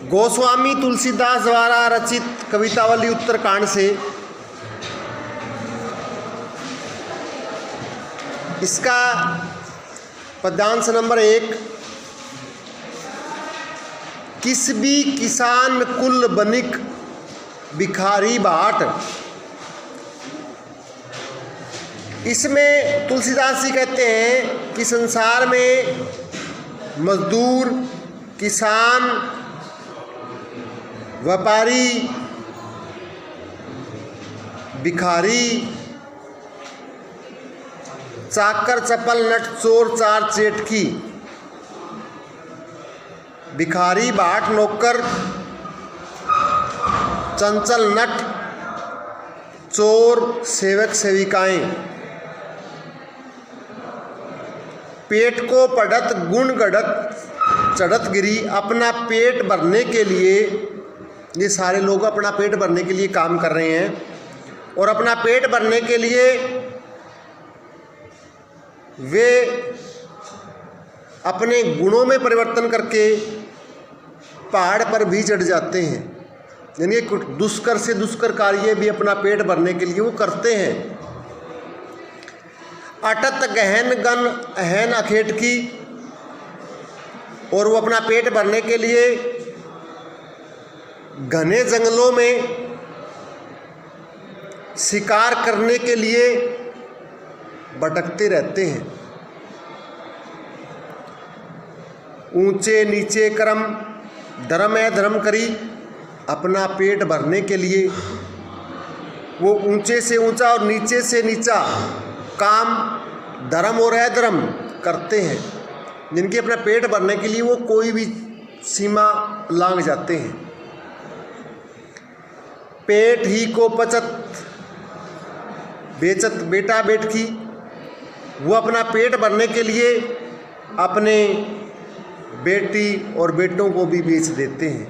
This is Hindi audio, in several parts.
गोस्वामी तुलसीदास द्वारा रचित कवितावली उत्तरकांड से इसका पद्यांश नंबर 1। किस भी किसान कुल बनिक भिखारी बाट। इसमें तुलसीदास जी कहते हैं कि संसार में मजदूर, किसान, व्यापारी, भिखारी, चाकर, चपल, नट, चोर, चार चेटकी, भिखारी, बाट, नौकर, चंचल, नट, चोर, सेवक, सेविकाएं, पेट को पढ़त गुण गढ़त चढ़त गिरी। अपना पेट भरने के लिए ये सारे लोग अपना पेट भरने के लिए काम कर रहे हैं और अपना पेट भरने के लिए वे अपने गुणों में परिवर्तन करके पहाड़ पर भी चढ़ जाते हैं। यानी दुष्कर से दुष्कर कार्य भी अपना पेट भरने के लिए वो करते हैं। अटत गहन गन अहन अखेट की, और वो अपना पेट भरने के लिए घने जंगलों में शिकार करने के लिए भटकते रहते हैं। ऊंचे नीचे कर्म धर्म है धर्म करी। अपना पेट भरने के लिए वो ऊंचे से ऊंचा और नीचे से नीचा काम धर्म और अधर्म करते हैं, जिनके अपना पेट भरने के लिए वो कोई भी सीमा लांघ जाते हैं। पेट ही को पचत बेचत बेटा बेटकी। वो अपना पेट भरने के लिए अपने बेटी और बेटों को भी बेच देते हैं।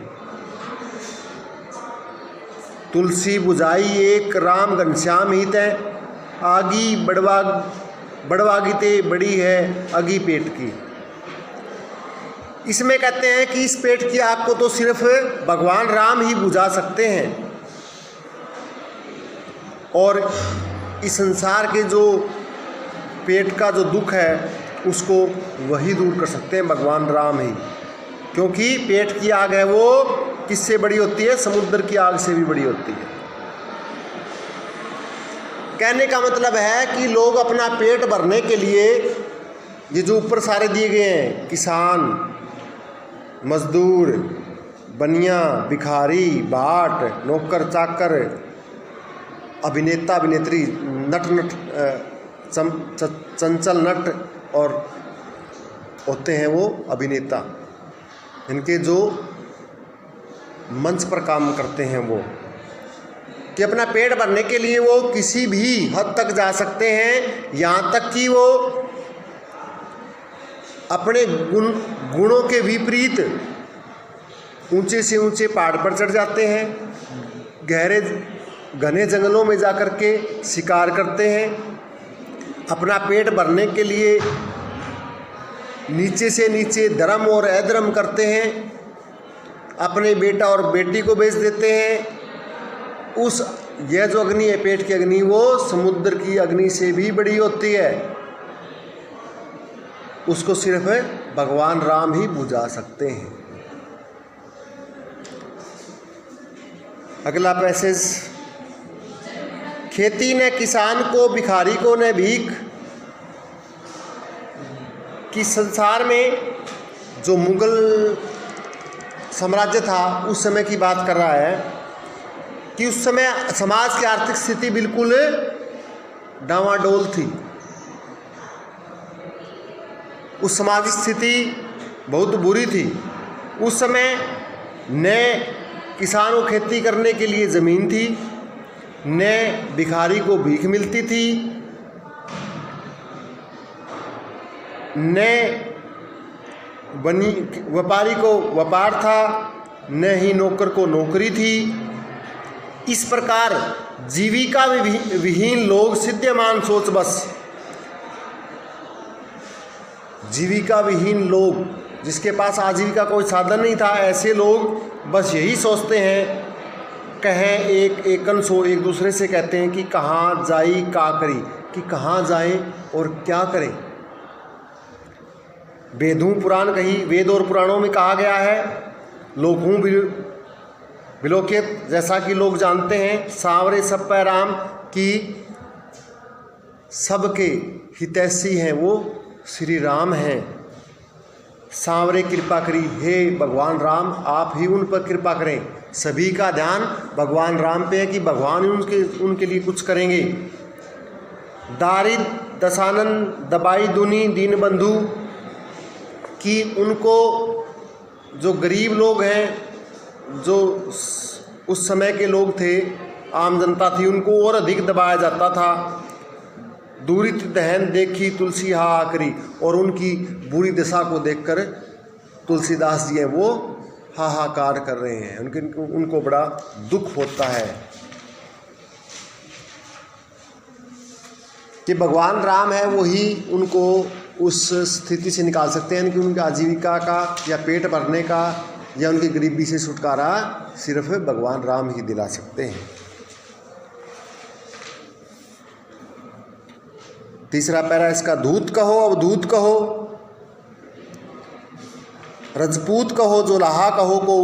तुलसी बुझाई एक राम घनश्याम हित है। आगी बड़वागी ते बड़ी है अगी पेट की। इसमें कहते हैं कि इस पेट की आग को तो सिर्फ भगवान राम ही बुझा सकते हैं, और इस संसार के जो पेट का जो दुख है उसको वही दूर कर सकते हैं भगवान राम ही। क्योंकि पेट की आग है वो किससे बड़ी होती है? समुद्र की आग से भी बड़ी होती है। कहने का मतलब है कि लोग अपना पेट भरने के लिए ये जो ऊपर सारे दिए गए हैं, किसान, मजदूर, बनिया, भिखारी, बाट, नौकर, चाकर, अभिनेता, अभिनेत्री, नट चंचल नट, और होते हैं वो अभिनेता, इनके जो मंच पर काम करते हैं वो, कि अपना पेट भरने के लिए वो किसी भी हद तक जा सकते हैं। यहाँ तक कि वो अपने गुणों के विपरीत ऊंचे से ऊंचे पहाड़ पर चढ़ जाते हैं, गहरे घने जंगलों में जाकर के शिकार करते हैं। अपना पेट भरने के लिए नीचे से नीचे धर्म और अधर्म करते हैं। अपने बेटा और बेटी को बेच देते हैं। यह जो अग्नि है, पेट की अग्नि, वो समुद्र की अग्नि से भी बड़ी होती है। उसको सिर्फ भगवान राम ही बुझा सकते हैं। अगला पैसेज। खेती न किसान को भिखारी को न भीख। कि संसार में जो मुगल साम्राज्य था उस समय की बात कर रहा है कि उस समय समाज की आर्थिक स्थिति बिल्कुल डावाडोल थी। उस सामाजिक स्थिति बहुत बुरी थी। उस समय न किसान को खेती करने के लिए ज़मीन थी, न भिखारी को भीख मिलती थी, न व्यापारी को व्यापार था, न ही नौकर को नौकरी थी। इस प्रकार जीविका विहीन लोग सिद्ध्यमान सोच बस। जीविका विहीन लोग जिसके पास आजीविका कोई साधन नहीं था, ऐसे लोग बस यही सोचते हैं, कहें एकन सो, एक दूसरे से कहते हैं कि कहाँ जाई का करी, कि कहाँ जाएं और क्या करें। वेदों पुराण कही, वेद और पुराणों में कहा गया है, लोकों विलोकित, जैसा कि लोग जानते हैं, सांवरे सब पे राम, की सबके हितैषी हैं वो श्री राम हैं। सांवरे कृपा करी, हे भगवान राम आप ही उन पर कृपा करें। सभी का ध्यान भगवान राम पे है कि भगवान उनके लिए कुछ करेंगे। दारिद दशानन दबाई दुनी दीन बंधु, कि उनको जो गरीब लोग हैं, जो उस समय के लोग थे, आम जनता थी, उनको और अधिक दबाया जाता था। दूरित दहन देखी तुलसी हाहाकरी, और उनकी बुरी दशा को देखकर तुलसीदास जी हैं वो हाहाकार कर रहे हैं, उनको बड़ा दुख होता है कि भगवान राम है वही उनको उस स्थिति से निकाल सकते हैं कि उनकी आजीविका का या पेट भरने का या उनकी गरीबी से छुटकारा सिर्फ भगवान राम ही दिला सकते हैं। तीसरा पैरा इसका, दूत कहो अवधूत कहो, रजपूत कहो जोलाहा कहो को,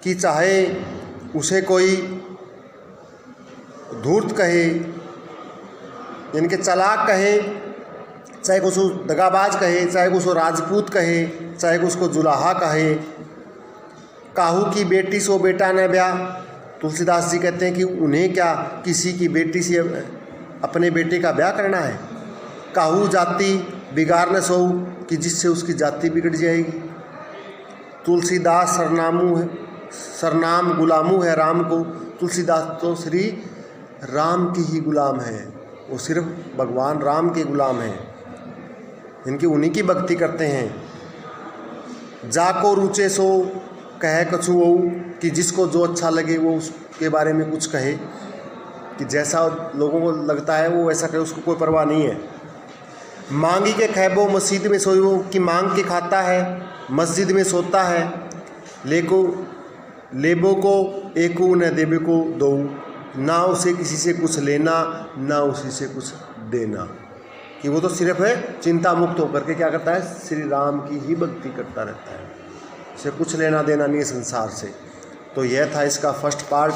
कि चाहे उसे कोई धूर्त कहे यानी कि चालाक कहे, चाहे उसको दगाबाज कहे, चाहे उसको राजपूत कहे, चाहे उसको जुलाहा कहे। काहू की बेटी सो बेटा न ब्याह, तुलसीदास जी कहते हैं कि उन्हें क्या किसी की बेटी से अपने बेटे का ब्याह करना है। काहू जाति बिगाड़ न सो, कि जिससे उसकी जाति बिगड़ जाएगी। तुलसीदास सरनाम गुलामू है राम को, तुलसीदास तो श्री राम की ही गुलाम है, वो सिर्फ भगवान राम के गुलाम हैं, इनकी उन्हीं की भक्ति करते हैं। जाको रुचे सो कहे कछु वो, कि जिसको जो अच्छा लगे वो उसके बारे में कुछ कहे, कि जैसा लोगों को लगता है वो वैसा कहे, उसको कोई परवाह नहीं है। मांगी के खैबो मस्जिद में सोई वो, कि मांग के खाता है मस्जिद में सोता है। लेबो को एको न देबे को दो, ना उसे किसी से कुछ लेना ना उसी से कुछ देना, कि वो तो सिर्फ है चिंता मुक्त होकर के क्या करता है, श्री राम की ही भक्ति करता रहता है, उसे कुछ लेना देना नहीं है संसार से। तो यह था इसका फर्स्ट पार्ट।